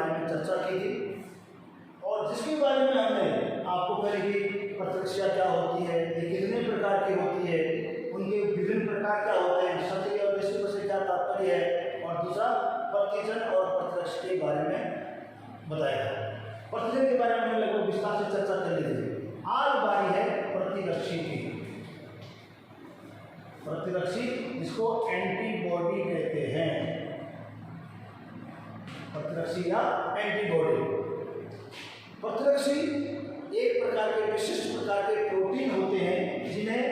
बारे में चर्चा की थी और जिसके बारे में हमने आपको पहले कि प्रतिरक्षा क्या होती है, ये कितने प्रकार की होती है, उनके विभिन्न प्रकार क्या होते हैं, सत्य और विश्व से क्या तात्पर्य है, और दूसरा प्रतिजन और प्रतिरक्ष के बारे में बताया था। प्रतिजन के बारे में हमने लगभग विस्तार से चर्चा कर ली थी। आज बारी है प्रतिरक्षी की। प्रतिरक्षी जिसको एंटीबॉडी कहते हैं, प्रतिरक्षी या एंटीबॉडी। प्रतिरक्षी एक प्रकार के विशिष्ट प्रकार के प्रोटीन होते हैं जिन्हें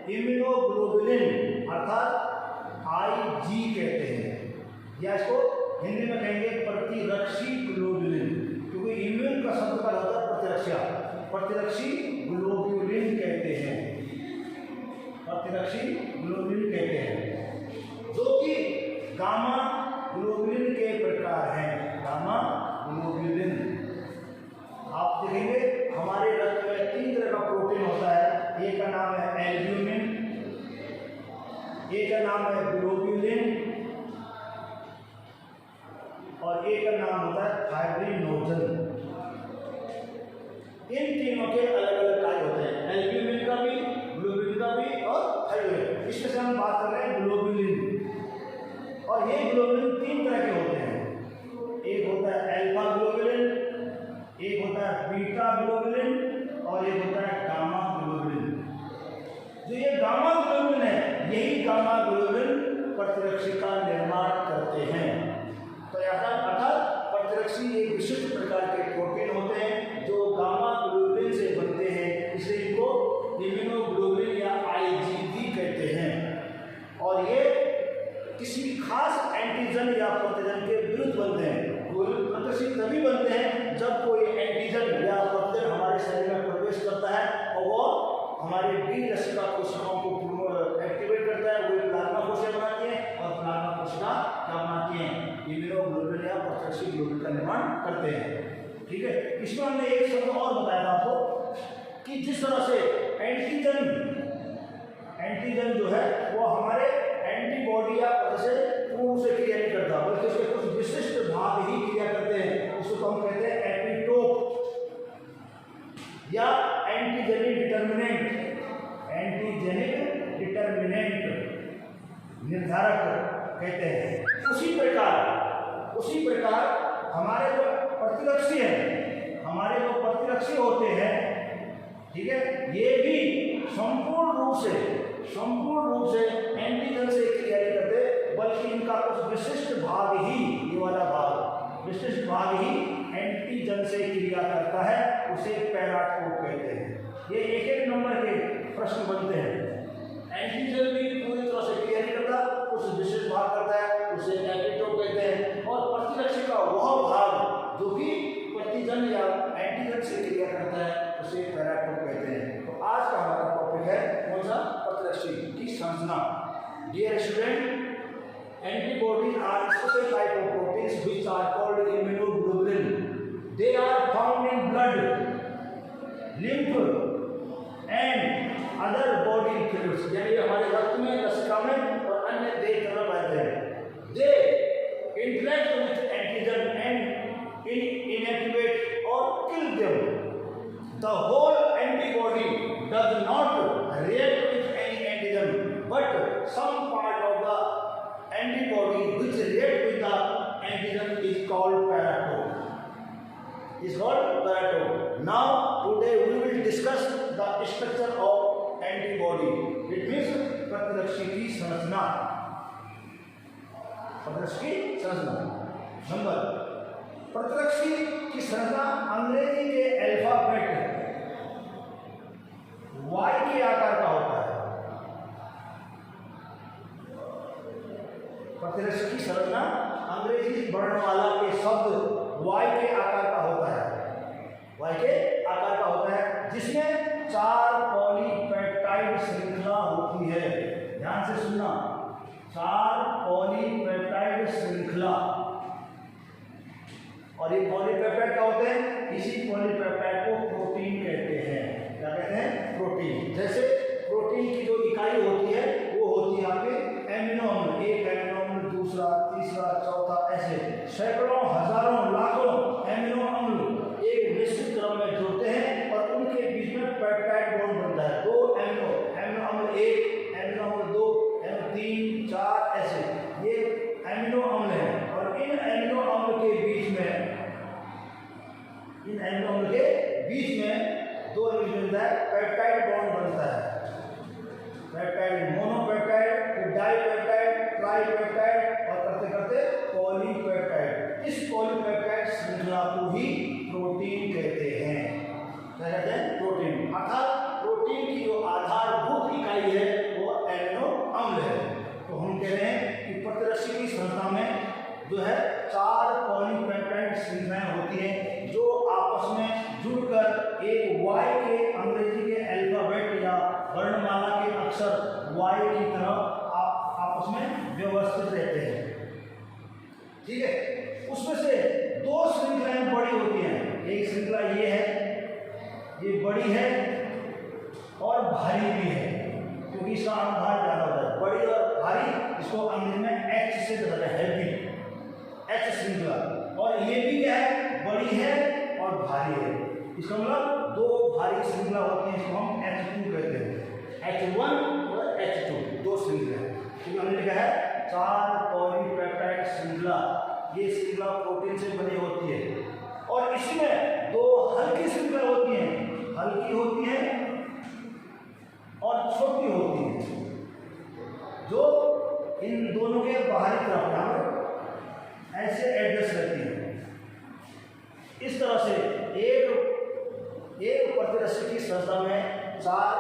इम्यूनोग्लोबुलिन अर्थात आईजी कहते हैं, या इसको हिंदी में कहेंगे प्रतिरक्षी ग्लोबुलिन, क्योंकि इम्यून का शब्द का होता है प्रतिरक्षा, प्रतिरक्षी ग्लोबुलिन कहते हैं, प्रतिरक्षी ग्लोबुलिन कहते हैं, जो कि गामा ग्लोबुलिन के प्रकार हैं। गामा ग्लोबुलिन आप देखेंगे हमारे रक्त में 3 तरह का प्रोटीन होता है। एक का नाम है एल्ब्यूमिन, एक का नाम है ग्लोबुलिन और एक का नाम होता है फाइब्रिनोजन। इन तीनों के अलग अलग कार्य होते हैं, एल्ब्यूमिन का भी, ग्लोबुलिन का भी और फाइब्रिन। इसमें से हम बात कर रहे हैं ग्लोबुलिन, और ये ग्लोबुलिन 3 तरह के होते हैं। एक होता है अल्फा ग्लोबुलिन, एक होता है बीटा ग्लोबुलिन और एक होता है गामा ग्लोबुलिन। जो ये गामा ग्लोबुलिन है, यही गामा ग्लोबुलिन प्रतिरक्षी का निर्माण करते हैं। तो अर्थात प्रतिरक्षी एक विशिष्ट प्रकार के प्रोटीन होते हैं जो गामा ग्लोबुलिन से बनते हैं, इसलिए इनको इम्यूनोग्लोबुलिन या आईजी कहते हैं। और ये किसी खास एंटीजन या प्रतिजन के विरुद्ध बनते हैं। प्रतिरक्षी तभी बनते हैं जब कोई एंटीजन या प्रतिजन हमारे शरीर में प्रवेश करता है और वो हमारे बी रसिका कोशिकाओं को एक्टिवेट करता है, वो प्लाज्मा कोशिका बनाती है और प्लाज्मा कोशिका क्या बनाती हैं, इम्यूनोग्लोबुलिन या प्रतिरक्षी ग्लोबुलिन का निर्माण करते हैं। ठीक है, इसमें हमने एक शब्द और बताया था आपको कि जिस तरह से एंटीजन जो है वो हमारे एंटीबॉडी या से पूर्ण से क्रिया नहीं करता, बल्कि उसके कुछ विशिष्ट भाग ही क्रिया करते हैं। उसको हम कहते हैं एपिटोप या एंटीजेनिक डिटर्मिनेंट, एंटीजेनिक डिटर्मिनेंट निर्धारक कहते हैं। उसी प्रकार हमारे जो प्रतिरक्षी हैं, हमारे जो प्रतिरक्षी होते हैं, ठीक है, ये भी संपूर्ण रूप से एंटीजन से क्रिया नहीं करते, बल्कि इनका कुछ विशिष्ट भाग ही, ये वाला भाग, विशिष्ट भाग ही एंटीजन से क्रिया करता है, उसे पैराटोप कहते हैं। ये एक नंबर के प्रश्न बनते हैं। एंटीजन भी पूरी तरह से क्रिया नहीं करता, कुछ विशिष्ट भाग करता है, उसे एपिटोप कहते हैं। और प्रतिरक्षी का वह भाग जो कि प्रतिजन या एंटीजन से क्रिया करता है, उसे पैराटोप कहते हैं। तो आज का हमारा टॉपिक है कौन सा, प्रतिरक्षी की संरचना। Dear student, antibodies are special type of proteins which are called immunoglobulin. They are found in blood, lymph and other body fluids. यानी हमारे रक्त में, लसिका में और अन्य देह तरफ रहते हैं। They interact with antigen and inactivate or kill them. The whole antibody does not react with any antigen, but some part of the antibody which react with the antigen is called paratope. Now today we will discuss the structure of antibody. It means प्रतिरक्षी की संरचना। Number, प्रतिरक्षी की संरचना अंग्रेजी के alphabet Y के आकार का होता है। प्रतिरक्षी की संरचना अंग्रेजी वर्णमाला के शब्द Y के आकार का होता है, Y के आकार का होता है, जिसमें 4 पॉलीपेप्टाइड श्रृंखला होती है। ध्यान से सुनना, 4 पॉलीपेप्टाइड श्रृंखला। और ये पॉलीपेप्टाइड क्या होते हैं, इसी पॉलीपेप्टाइड को प्रोटीन कहते हैं। क्या कहते हैं, प्रोटीन। जैसे प्रोटीन की जो इकाई होती है वो होती है आपके एमिनो अम्ल, एक एमिनो अम्ल, दूसरा, तीसरा, चौथा, ऐसे सैकड़ों, हजारों, लाखों इन एमिनो अम्ल के बीच में दो एमिनो मिलता है, पेप्टाइड बॉन्ड बनता है। पेप्टाइड, मोनोपेप्टाइड, फिर डाइपेप्टाइड, ट्राइपेप्टाइड और करते करते पॉलीपेप्टाइड। इस पॉलीपेप्टाइड श्रृंखला को ही प्रोटीन कहते हैं। क्या कहते हैं? प्रोटीन। अर्थात प्रोटीन की जो आधारभूत इकाई है वो एमिनो अम्ल है। तो हम कह रहे हैं कि प्रतिरक्षी की संरचना में जो है 4 पॉलीपेप्टाइड श्रृंखलाएं होती हैं जो आपस में जुड़कर एक Y के अंग्रेजी के अल्फाबेट या वर्णमाला के अक्षर Y की तरह आपस में व्यवस्थित रहते हैं। ठीक है, उसमें से 2 श्रृंखलाएं बड़ी होती हैं। एक श्रृंखला ये है, ये बड़ी है और भारी भी है क्योंकि इसका अनुभार ज्यादा होता है। बड़ी और भारी, इसको अंग्रेजी में H से कहते हैं, हैवी, H श्रृंखला। और ये भी क्या है? बड़ी है और भारी है। इसका मतलब 2 भारी श्रृंखला होती हैं, इसको हम H2 कहते हैं। H1 और H2 2 श्रृंखला है। क्योंकि हमने लिखा है 4 पॉलीपेप्टाइड श्रृंखला। ये श्रृंखला प्रोटीन से बनी होती है और इसमें 2 हल्की श्रृंखला होती हैं, हल्की होती है और छोटी होती है, जो इन दोनों के बाहरी तरफ ऐसे एडजस्ट रहती है। इस तरह से एक प्रतिरक्षी की संरचना में 4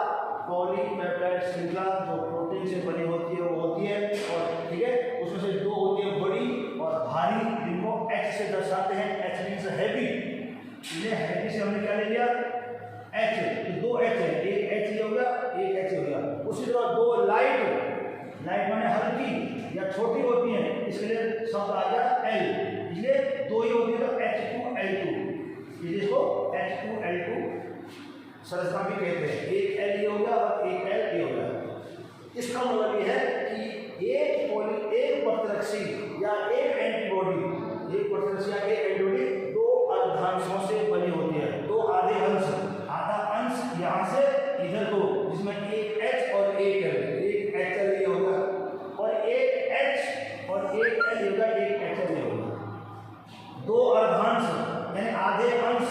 पॉलीपेप्टाइड श्रृंखला जो प्रोटीन से बनी होती है वो होती है। और ठीक है, उसमें से 2 होती है बड़ी और भारी, जिनको H से दर्शाते हैं। H means heavy. इन्हें हैवी से हमने क्या ले लिया? H। तो 2 H है, एक H ये हो गया, एक H हो गया। उसी तरह 2 लाइट माने हल्की या छोटी होती हैं, इसके लिए शब्द आ गया L। इसलिए 2 ही होती है तो H2L2, इसको H2L2 संरचना भी कहते हैं। एक L ये हो गया और एक L ये हो गया। इसका मतलब ये है कि एक प्रतिरक्षी या एक एंटीबॉडी, एक प्रतिरक्षी या एक एंटीबॉडी 2 अर्धांशों से बनी होती है। 2 आधे अंश, आधा अंश यहाँ से इधर को, जिसमें एक H और एक L, एक HL ये होगा और एक H और एक L होगा, एक HL ये होगा। 2 अर्धांश यानी आधे अंश,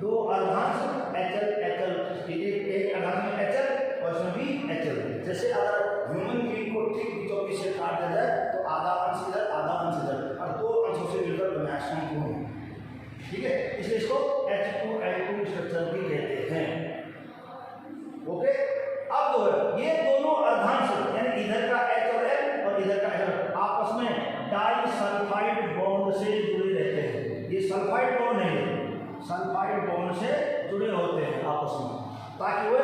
2 अर्धांश HL, एक अर्धांश में HL और इसमें भी HL। जैसे अगर ह्यूमन बीइंग को ठीक बीचों बीच से काट दिया जाए तो आधा अंश इधर, आधा अंश इधर, और 2 अंशों से मिलकर मैक्सिमम कोण है। ठीक है, इसलिए इसको H2L2 स्ट्रक्चर भी कहते हैं। ओके, अब जो है ये दोनों अर्धांश यानी इधर का H और L और इधर का L आपस में डाइसल्फाइड बॉन्ड से जुड़े रहते हैं। ये सल्फाइड बॉन्ड है, सल्फाइड बॉन्ड से जुड़े होते हैं आपस में, ताकि वे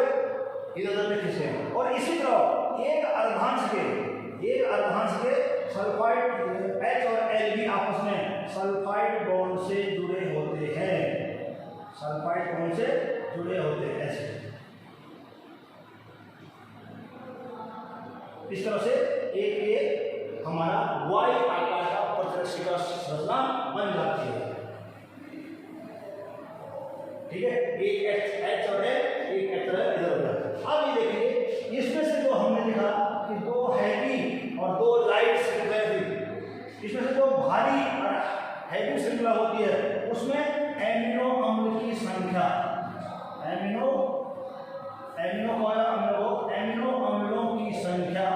इधर में खिंचे। और इसी तरह एक अर्धांश के सल्फाइड H और L भी आपस में सल्फाइड बॉन्ड से जुड़े होते हैं, सल्फाइड बॉन्ड से जुड़े होते हैं ऐसे। इस तरह से एक हमारा Y आकार का प्रतिरक्षी का संरचना बन जाती है। ठीक है, एक H और L, एक H और L इधर हो जाता है। अब ये देखिए, इसमें से जो हमने लिखा कि 2 हैवी और 2 लाइट श्रृंखला थी, इसमें से जो भारी और हैवी श्रृंखला होती है उसमें एमिनो अम्ल की संख्या, एमिनो अम्लों की संख्या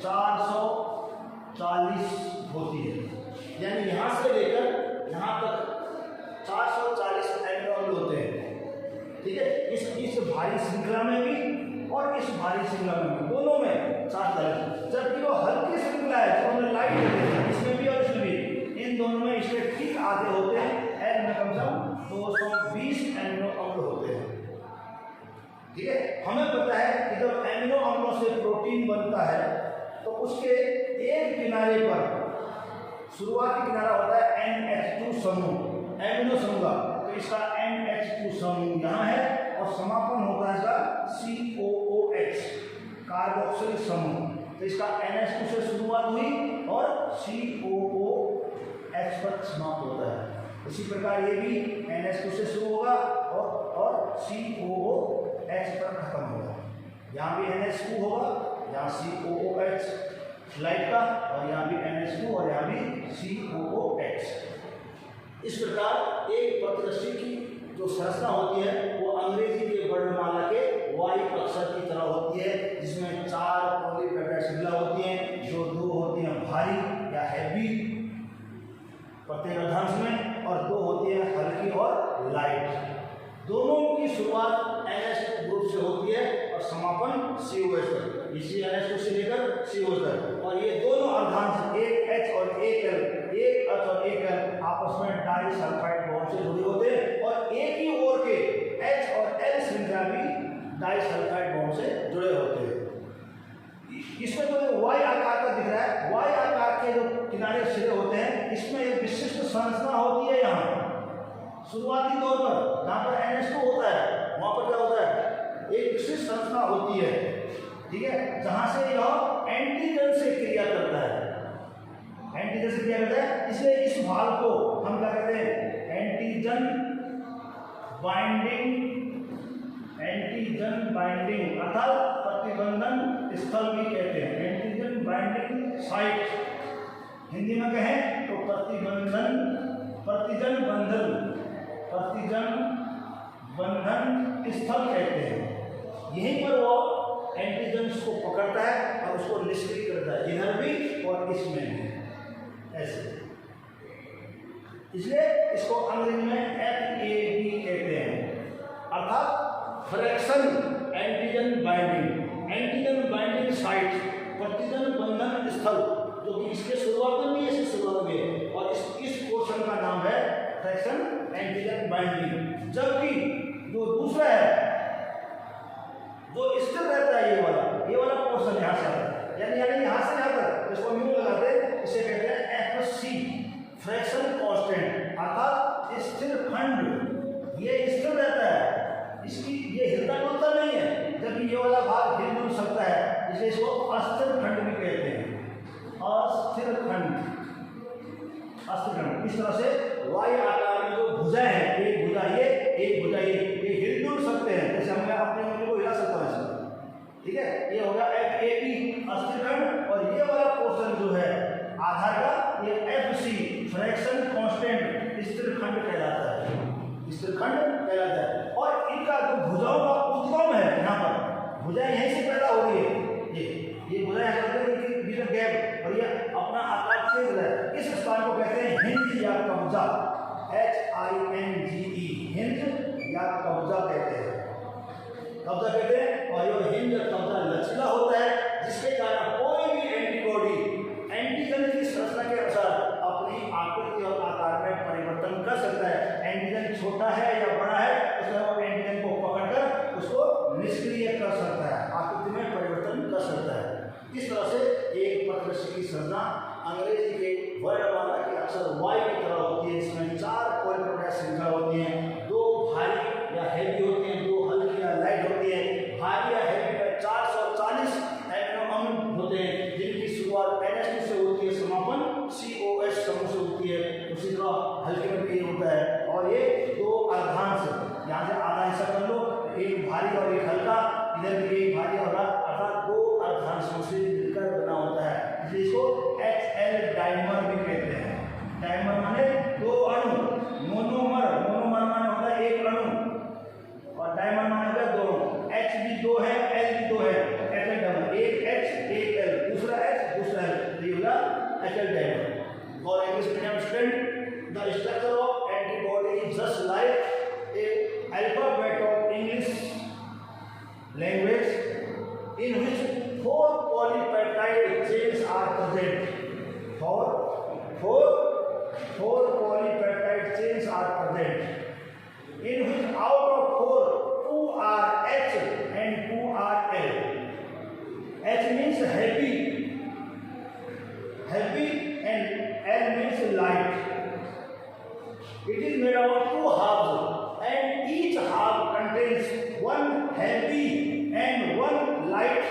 440 होती है। यानी यहाँ से लेकर यहाँ तक 440 एमिनो अम्ल होते हैं। ठीक है, इस भारी श्रृंखला में भी और इस भारी श्रृंखला में भी, दोनों में 440। जबकि वो हल्की श्रृंखला है जो हमने लाइट होते हैं, इसमें भी और इसमें भी, इन दोनों में इसके ठीक आधे होते हैं। L में कम से कम 220 एमिनो अम्ल होते हैं। ठीक है, हमें पता है कि जब एमिनो अम्लों से प्रोटीन बनता है तो उसके एक किनारे पर शुरुआती किनारा होता है NH2 समूह, एमिनो समूह का। तो इसका NH2 समूह यहाँ है और समापन होता है इसका COOH, कार्बोक्सिल समूह। तो इसका NH2 से शुरुआत हुई और COOH पर समाप्त होता है। इसी प्रकार ये भी NH2 से शुरू होगा और COOH पर खत्म होगा। यहाँ भी NH2 होगा, यहाँ COOH लाइट का, और यहाँ भी NH2 और यहाँ भी COOH। इस प्रकार एक प्रतिरश्मि की जो संरचना होती है वो अंग्रेजी के वर्णमाला के वाई अक्षर की तरह होती है, जिसमें 4 पॉलीपेप्टाइड श्रृंखला होती हैं, जो 2 होती हैं भारी या हैवी प्रत्येक अर्धांश में और 2 होती है हल्की और लाइट। दोनों की शुरुआत NH ग्रुप से होती है और समापन COH तक, इसी NH से लेकर COH तक। और ये दोनों अर्धांश एक H और एक L, एक H और एक L आपस में डाइसल्फाइड बॉन्ड से जुड़े होते हैं और एक ही ओर के H और L श्रृंखला भी डाइसल्फाइड बॉन्ड से जुड़े होते हैं। इसमें जो Y आकार का दिख रहा है, Y आकार के जो किनारे सिरे होते हैं, इसमें एक विशिष्ट संरचना होती है। यहाँ शुरुआती तौर पर जहाँ पर NH2 होता है वहाँ पर क्या होता है, एक विशिष्ट संरचना होती है, ठीक है, जहाँ से यह एंटीजन से क्रिया करता है, एंटीजन से क्रिया करता है। इसलिए इस भाग को हम क्या कहते हैं, एंटीजन बाइंडिंग अर्थात प्रतिबंधन स्थल भी कहते हैं, एंटीजन बाइंडिंग साइट। हिंदी में कहें तो प्रतिजन बंधन स्थल कहते हैं। यहीं पर वो एंटीजन्स को पकड़ता है और उसको निष्क्रिय करता है, इधर भी और इसमें भी, ऐसे। इसलिए इसको अंग्रेजी में FAB कहते हैं, अर्थात फ्रैक्शन एंटीजन बाइंडिंग साइट, प्रतिजन बंधन स्थल, जो कि इसके शुरुआत में भी, ऐसे शुरुआत में, और इस पोर्शन का नाम है फ्रैक्शन एंटीजन बाइंडिंग। जबकि जो दूसरा है जो स्थिर रहता है, ये वाला पोर्शन यहाँ से आता है, यानी यहाँ से यहाँ तक, इसको म्यू लगाते हैं, इसे कहते हैं FC फ्रैक्शन कांस्टेंट, अर्थात स्थिर खंड। ये स्थिर रहता है, इसकी ये हिलता डुलता नहीं है, जबकि ये वाला भाग हिल डुल सकता है, इसलिए इसको अस्थिर खंड भी कहते हैं, अस्थिर खंड। इस तरह से Y आकार में जो भुजा है, एक भुजा ये हिल डुल सकते हैं, जैसे हम अपने उंगली को हिला सकता हूं ऐसे, ठीक है। ये होगा FAB अस्थिर खंड, और ये वाला पोर्शन जो है आधार का, ये FC फ्रैक्शन कांस्टेंट स्थिर खंड कहलाता है। और इनका जो भुजाओं का उद्गम है, यहाँ पर भुजा यहीं से पैदा हो रही है, ये भुजा गैप, और ये अपना आकार चेंज रहा है। इस स्थान को कहते हैं हिंज या कब्जा, HINGE, हिंज या कब्जा कहते हैं, और ये हिंज या कब्जा लचीला होता है, जिसके कारण कोई भी एंटीबॉडी एंटीजन की संरचना के अनुसार अपनी आकृति और आकार में परिवर्तन कर सकता है। एंटीजन छोटा है या बड़ा है, उसमें वो एंटीजन को पकड़कर उसको निष्क्रिय कर सकता है, आकृति में परिवर्तन कर सकता है। इस तरह से एक प्रतिरश्मि की संरचना अंग्रेजी के वर्णमाला के अक्षर Y की तरह होती है, इसमें 4 पॉलीपेप्टाइड श्रृंखला होती हैं, 2 भारी या हैवी होती हैं, 2 हल्की या लाइट होती है। भारी या हैवी में 440 एमिनो अम्ल होते हैं, जिनकी शुरुआत NH2 से होती है, समापन COH समूह से होती है। उसी तरह हल्के में भी होता है, और ये 2 अर्धांश, यहाँ से आधा हिस्सा कर लो, एक भारी और एक हल्का, इधर भी एक भारी और अर्थात 2 अर्धांशों से मिलकर बना होता है, इसलिए इसको HL डाइमर भी कहते हैं। डाइमर माने 2 अणु, मोनोमर माने होता है एक अणु, और डाइमर माने होता है 2। H भी 2 है, L भी 2 है, HL डाइमर, एक H एक L, दूसरा H दूसरा L, ये होगा HL डाइमर। और English medium student, the structure of antibody is just like a alphabet of English language in which 4 polypeptide chains are present. 4 polypeptide chains are present, in which out of 4, 2 are H and 2 are L. H means heavy and L means light. It is made up of 2 halves, and each half contains 1 heavy and 1 light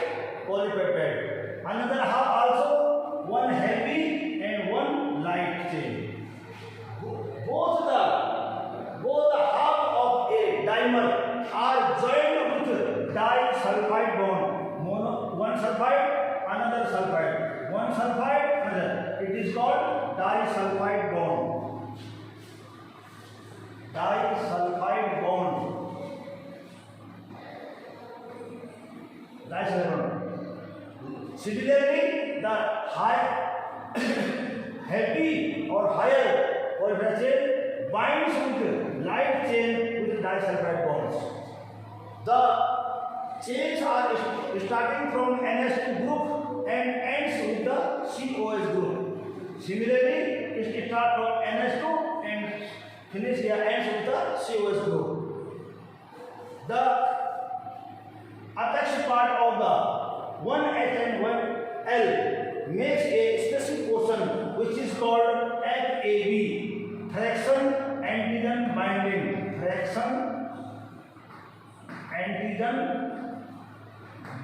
polypeptide. Another half also 1 heavy and 1 light chain. Both the half of a dimer are joined with disulfide bond. One sulfide, another sulfide. One sulfide, another. It is called disulfide bond. Similarly, the high heavy or higher, or let's say, binds with light chain with disulfide bonds. The chains are starting from NS2 group and ends with the COS group. Similarly, it starts from NS2 and finish here ends with the COS group. The apex part of the 1H and 1L makes a specific portion which is called FAB, fraction antigen binding. Fraction antigen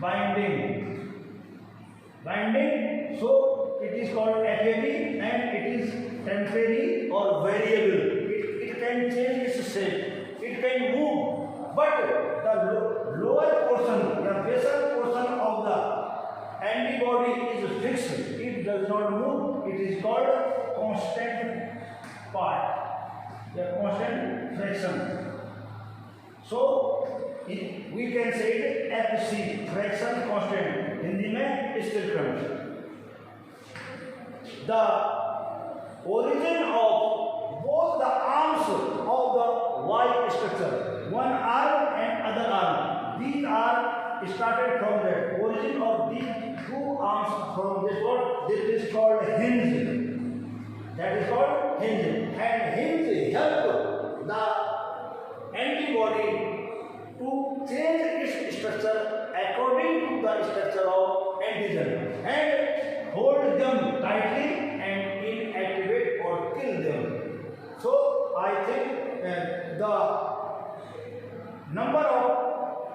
binding. So it is called FAB and it is temporary or variable. It can change its shape. It can move, but the lower portion, the basal portion of the antibody is fixed. It does not move. It is called constant part, the constant fraction. So we can say it FC, fraction constant. Hindi में स्थिर क्रम. The origin of both the arms of the Y structure, one arm and other arm, these are started from the origin of these two arms from this word. This is called hinge. That is called hinge. And hinge help the antibody to change its structure according to the structure of antigen and hold them tightly and inactivate or kill them. So I think the number of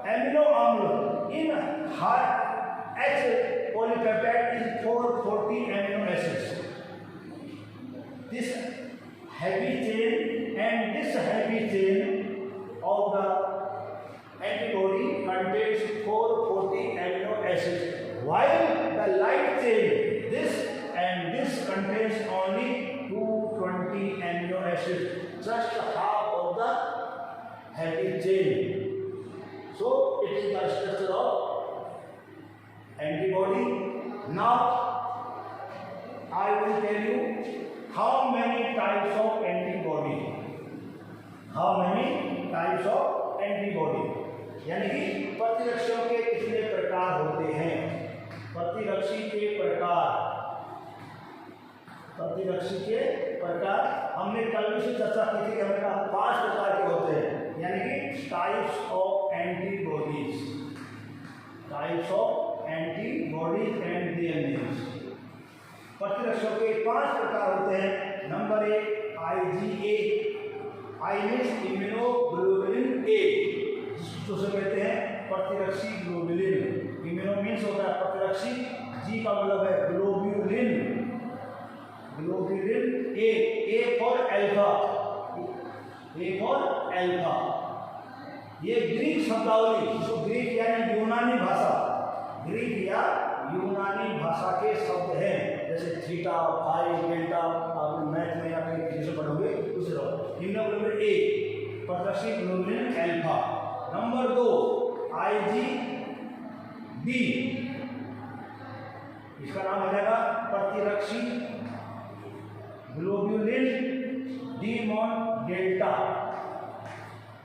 amino amla in H polypeptide is 440 amino acids. This heavy chain and this heavy chain of the antibody contains 440 amino acids, while the light chain, this and this, contains only 220 amino acids, just half of the heavy chain. So it is the structure of antibody. Now I will tell you how many types of antibody. How many types of antibody? यानी कि प्रतिरक्षियों के कितने प्रकार होते हैं? प्रतिरक्षी के प्रकार हमने कल भी से चर्चा की थी कि हमने कहा 5 प्रकार के होते हैं, यानी कि types of antibodies. Types of antibodies and DNAs. प्रतिरक्षियों के 5 प्रकार होते हैं. Number 1 IgA. I means immunoglobulin A, जिसे कहते हैं प्रतिरक्षी ग्लोबुलिन. इम्यूनो मीन्स होता है प्रतिरक्षी, जी का मतलब है globulin. Globulin A for alpha. A for alpha. ये ग्रीक शब्दावली, जिसको ग्रीक यानी यूनानी भाषा, ग्रीक या यूनानी भाषा के शब्द हैं. जैसे थीटा, पाई, डेल्टा, आप मैथ में या कहीं किसी से पढ़ोगे उसे रहो. इम्यूनोग्लोबुलिन ए, प्रतिरक्षी ग्लोबुलिन अल्फा. Number 2 IgB. इसका नाम हो जाएगा प्रतिरक्षी ग्लोबुलिन डी मॉन delta.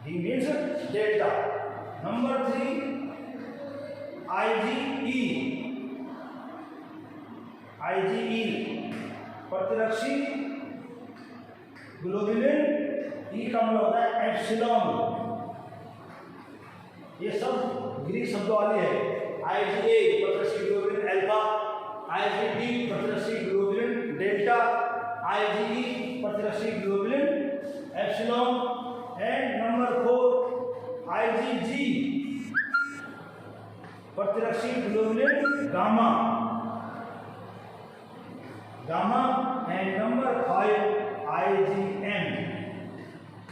D means delta. Number 3 IgE. IgE प्रतिरक्षी ग्लोबुलिन, ई का मतलब होता है एप्सिलॉन. ये सब ग्रीक शब्दों वाली है. IgA प्रतिरक्षी ग्लोबुलिन अल्फा, IgD प्रतिरक्षी ग्लोबुलिन डेल्टा, IgE प्रतिरक्षी globulin epsilon, and number 4 IgG प्रतिरक्षी globulin gamma. And number 5 IgM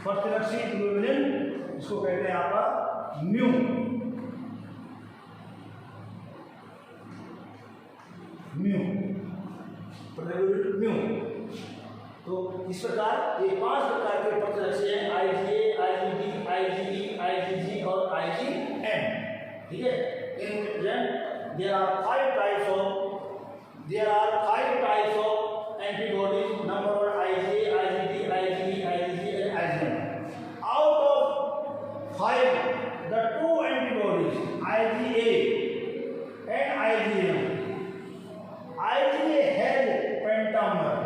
प्रतिरक्षी ग्लोबुलिन, इसको कहते हैं आपका म्यू. तो इस प्रकार ये 5 प्रकार के प्रतिरक्षी हैं. IgA, IgD, IgE, IgG और IgM. ठीक है. In there are 5 types of There are 5 types of antibodies. Number 1, IgA, IgG, IgE, IgG and IgM. Out of 5, the 2 antibodies IgA and IgM. IgA has pentamer.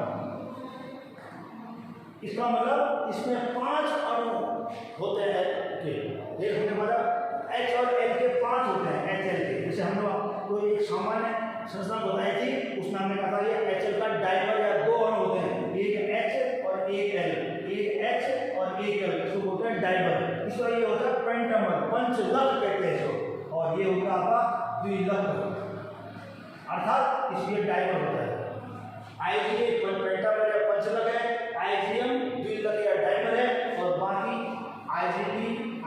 इसका मतलब इसमें 5 अणु होते हैं देखने मतलब H और L के 5 होते हैं HL के। जैसे हम लोग को एक सामान्य संरचना बताई थी, उस नाम में कहा था ये HL का डाइमर या 2 अणु होते हैं, एक H और एक L, एक H और एक L, इसको बोलते हैं डाइमर। इसका ये होता है पेंटामर, पंचलक कहते हैं इसको, और ये होता है आपका द्विलक, अर्थात इसलिए डाइमर होता है। IgA पेंटामर या पंचलक है, IgM द्विलक या डाइमर है, और बाकी IgD,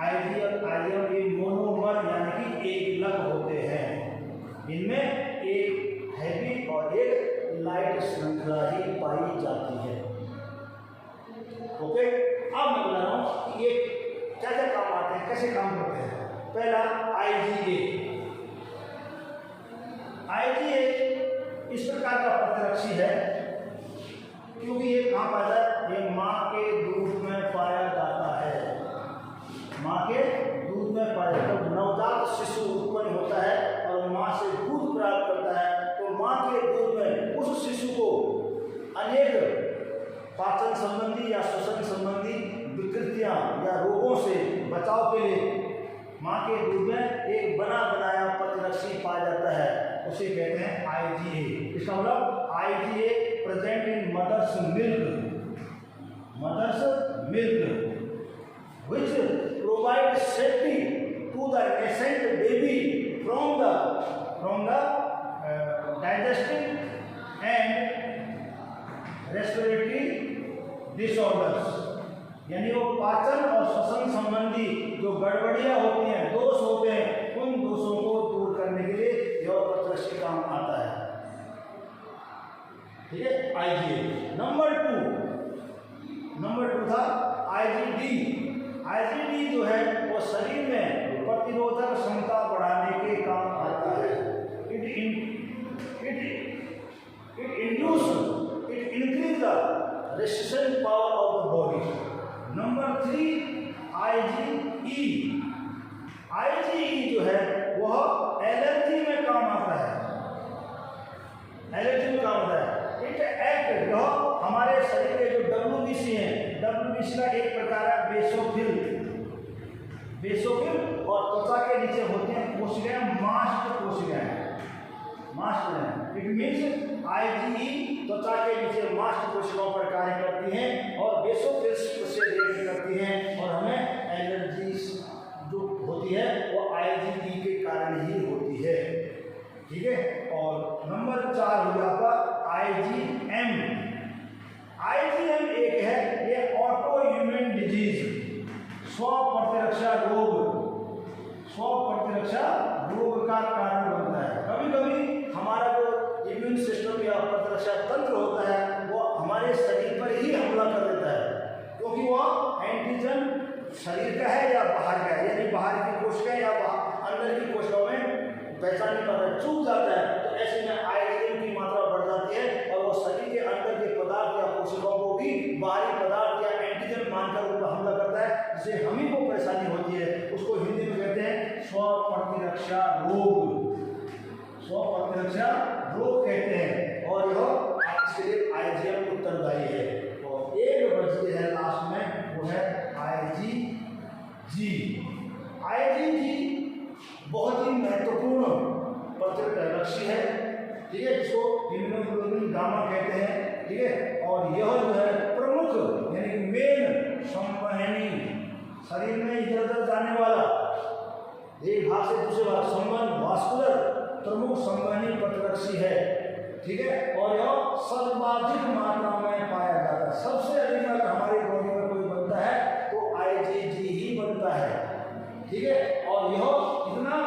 IgL, IgM ये मोनोमर यानी कि एक लक होते हैं। इनमें एक हैवी और एक लाइट श्रृंखला ही पाई जाती है। ओके, अब मैं बता रहा हूँ कि ये क्या क्या काम आते हैं, कैसे काम करते हैं। पहला IgA। IgA इस प्रकार का प्रतिरक्षी है क्योंकि ये कहाँ पाया जाता है, ये माँ के दूध में पाया जाता है। माँ के दूध में पाया जाता है। नवजात शिशु उत्पन्न होता है और माँ से दूध प्राप्त करता है, तो माँ के दूध में उस शिशु को अनेक पाचन संबंधी या श्वसन संबंधी विकृतियाँ या रोगों से बचाव के लिए माँ के दूध में एक बना बनाया प्रतिरक्षी पाया जाता है, उसे कहते हैं IgA। इसका मतलब IgA present in mother's milk which provides safety to the nascent baby from the digestive and respiratory disorders। यानी वो पाचन और श्वसन संबंधी जो गड़बड़ियां होती हैं, दोष होते हैं, उन दोषों को दूर करने के लिए यह प्रतिरक्षी काम आता है। ठीक है, IgA। नंबर 2 था IgD। IgD जो है वो शरीर में प्रतिरोधक क्षमता बढ़ाने के काम आता है। It increase the resistant power of the body। Number 3 IgE। IgE जो है वह एलर्जी में काम आता है, एलर्जी में काम आता है। इट एक्ट जो हमारे शरीर के जो WBC है, WBC का एक प्रकार है बेसोफिल और त्वचा के नीचे होते हैं कोशिकाएं, मास्ट कोशिकाएं। इट मीन्स IgE त्वचा के नीचे मास्ट कोशिकाओं पर कार्य करती हैं और बेसोफिल्स से रिएक्ट करती हैं, और हमें एलर्जी जो होती है वो IgE के कारण ही होती है। ठीक है, और नंबर 4 हो गया आपका IgM। IgM एक है, ये ऑटो इम्यून डिजीज, स्व प्रतिरक्षा रोग का कारण बनता है। कभी कभी हमारा जो इम्यून सिस्टम या प्रतिरक्षा तंत्र होता है वो हमारे शरीर पर ही हमला कर देता है, क्योंकि वह एंटीजन शरीर का है या बाहर का है, यानी बाहर की कोशिकाएं या अंदर की कोशिकाओं में पहचान नहीं पाता, चूक जाता है। तो ऐसे में IgM की मात्रा बढ़ जाती है और वो शरीर के अंदर के पदार्थ या कोशिकाओं को भी बाहरी पदार्थ या एंटीजन मानकर उन पर हमला करता है, जिससे हम ही को परेशानी होती है। उसको हिंदी में कहते हैं स्व प्रतिरक्षा रोग कहते हैं, और यह इसके लिए IgM उत्तरदायी है। और एक बचती है लास्ट में, वो है IgG बहुत ही महत्वपूर्ण प्रतिरक्षी है। ठीक है, जिसको इम्यूनोग्लोबुलिन गामा कहते हैं। ठीक है, और यह जो है प्रमुख यानी मेन संवहनी, शरीर में इधर उधर जाने वाला, एक भाग से दूसरे भाग संवहन वास्कुलर प्रमुख संवहनी प्रतिरक्षी है। ठीक है, और यह सर्वाधिक मात्रा में पाया जाता है। सबसे अधिक अगर हमारी बॉडी में कोई बनता है तो IgG ही बनता है। ठीक है, और यह इतना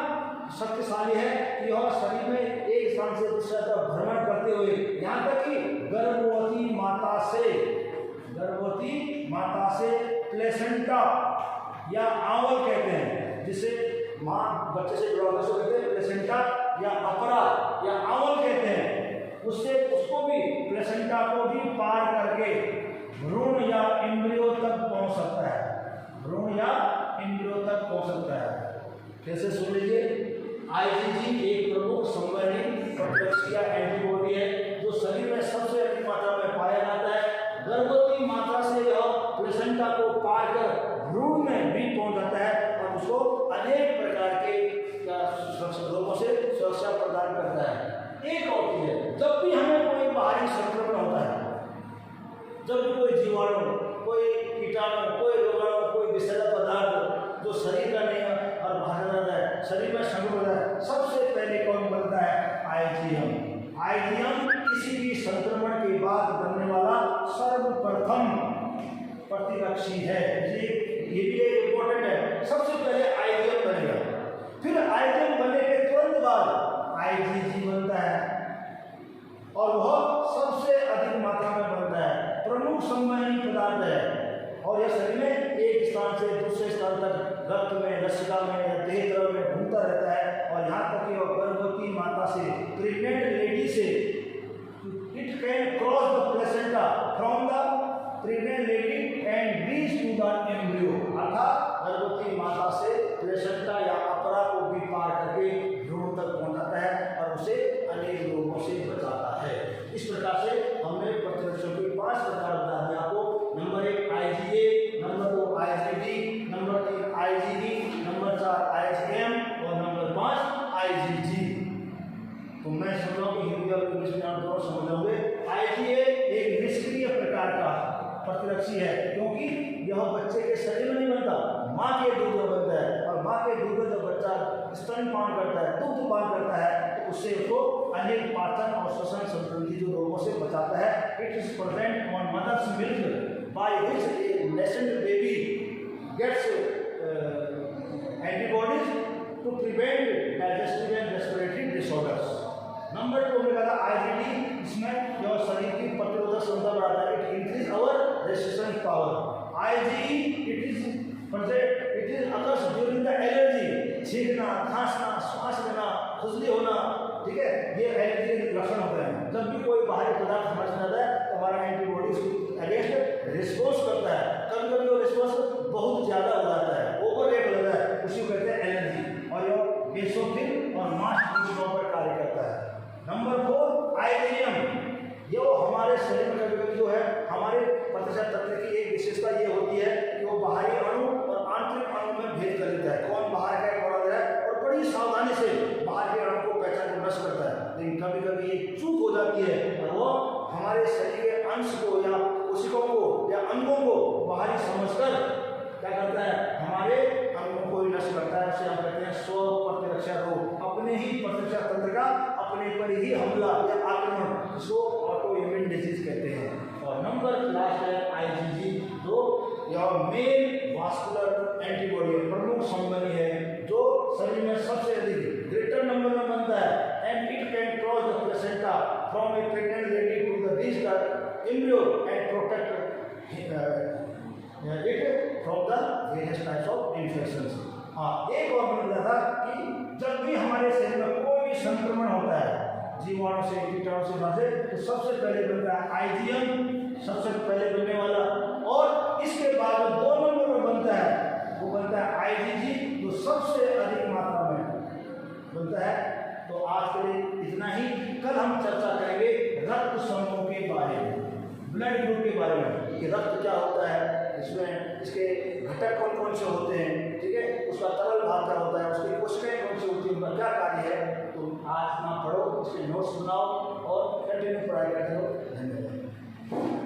शक्तिशाली है कि यह शरीर में एक स्थान से दूसरे तक भ्रमण करते हुए, यहाँ तक कि गर्भवती माता से प्लेसेंटा या आवल कहते हैं, जिसे माँ बच्चे से जुड़ा होता है, कहते हैं प्लेसेंटा या अपरा या आवल कहते हैं। उससे उसको भी प्लेसेंटा को भी पार करके भ्रूण या एम्ब्रियो तक पहुंच सकता है, भ्रूण या एम्ब्रियो तक पहुंच सकता है। कैसे सुन लीजिए, आईजीजी एक प्रमुख संवहनी प्रतिरक्षीय एंटीबॉडी है जो शरीर में सबसे अधिक मात्रा में पाया जाता है। गर्भवती माता से यह प्लेसेंटा को पार कर भ्रूण में भी पहुंच जाता है और उसको अनेक प्रकार के रोगों से सुरक्षा प्रदान करता है। एक और चीज है, जब भी हमें कोई बाहरी संक्रमण होता है, जब भी कोई जीवाणु, कोई कीटाणु, कोई रोगाणु, कोई विषैला पदार्थ जो शरीर का नहीं है और बाहर जाता है, शरीर में संक्रमण होता है, सबसे पहले कौन बनता है? आईजीएम। आईजीएम किसी भी संक्रमण के बाद बनने वाला सर्वप्रथम प्रतिरक्षी है। ये भी एक इम्पोर्टेंट है। सबसे पहले आईजीएम बनेगा, फिर आईजीएम बनने के तुरंत बाद आईजीजी बनता है और वह सबसे अधिक मात्रा में बनता है। प्रमुख संवहनी पदार्थ है और यह शरीर में एक स्थान से दूसरे स्थान तक रक्त में, लसिका में या देह द्रव में घूमता रहता है और यहाँ तक कि वह गर्भवती माता से, प्रेग्नेंट लेडी से, it can cross the placenta from the pregnant lady and reach to the embryo, अर्थात गर्भवती माता से प्लेसेंटा या अपरा को भी पार करके भ्रूण तक पहुंचाता है और उसे अनेक रोगों से बचाता है। इस प्रकार से हमने प्रतिरक्षकों के 5 प्रकार बता दिए आपको। Number 1 IgA, number 2 IgD, number 3 IgD, number 4 IgM और नंबर 5 आईजीजी। तो मैं समझ रहा हूँ कि हिंदी और इंग्लिश में आप दोनों समझ जाओगे। आईजीए एक निष्क्रिय प्रकार का प्रतिरक्षी है क्योंकि यह बच्चे के शरीर में नहीं बनता, माँ के दूध में बनता है और माँ के दूध में जब बच्चा स्तनपान करता है, दुग्धपान करता है, तो उससे उसको अनेक पाचन और श्वसन संबंधी जो रोगों से बचाता है। It is present on mother's milk by which a nascent baby gets antibodies to prevent digestive and respiratory disorders. Number 2 में कहा आईजीडी, इसमें जो शरीर की प्रतिरोधक क्षमता बढ़ाता है, it increase our resistance power. IgE it is occurs during the allergy, छींकना, खांसना, श्वास लेना, खुजली होना, ठीक है, ये एलर्जी के लक्षण होते हैं। जब भी कोई बाहरी पदार्थ हमारे साथ आता है तो हमारा एंटीबॉडी अगेंस्ट रिस्पॉन्स करता है। कभी कभी वो रिस्पॉन्स बहुत ज़्यादा हो जाता है, ओवर रेट हो जाता है, उसी को कहते हैं एलर्जी और ये बेसोफिल और मांसपेशियों पर कार्य करता है। नंबर 4 आईजीएम, ये हमारे शरीर में कभी-कभी जो है हमारे प्रतिशत तत्व की एक विशेषता ये होती है कि वो बाहरी अणु और आंतरिक अणु में भेद कर देता है, कौन बाहर का कौन अंदर है, और बड़ी सावधानी से बाहर के अणु को पहचान कर नष्ट करता है। लेकिन कभी-कभी ये चूक हो जाती है और वो हमारे शरीर के अंश को या कोशिकाओं को या अंगों को बाहरी समझकर क्या करता है, हमारे अंगों को ही नष्ट करता है। उसे हम कहते हैं स्व प्रतिरक्षा रोग, अपने ही प्रतिरक्षा तंत्र का अपने पर ही हमला या आक्रमण, जिसको ऑटो इम्यून डिजीज कहते हैं। और नंबर लास्ट है आईजीजी, जो यह मेल वास्कुलर एंटीबॉडी प्रमुख संवहनी है जो शरीर में सबसे अधिक ग्रेटर नंबर में बनता है and it can cross the placenta from a pregnant lady to the reach the embryo and protect it from the various types of infections. हाँ, एक और मैंने बताया था कि जब भी हमारे शरीर में कोई भी संक्रमण होता है जीवाणु से, कीटाणु से, बाहर से, तो सबसे पहले बनता है आईजीएम, सबसे पहले बनने वाला, और इसके बाद 2 नंबर में बनता है वो बनता है आईजीजी, जो सबसे अधिक मात्रा में बनता है। तो आज के लिए इतना ही। कल हम चर्चा करेंगे रक्त समूह के बारे में, ब्लड ग्रुप के बारे में कि रक्त क्या होता है, इसमें इसके घटक कौन कौन से होते हैं, ठीक है, उसका तरल भाग क्या होता है, उसकी कोशिकाएं कौन सी होती हैं, उनका क्या कार्य है। तो आज ना पढ़ो, उसके नोट्स बनाओ और कंटिन्यू पढ़ाई करते रहो। धन्यवाद।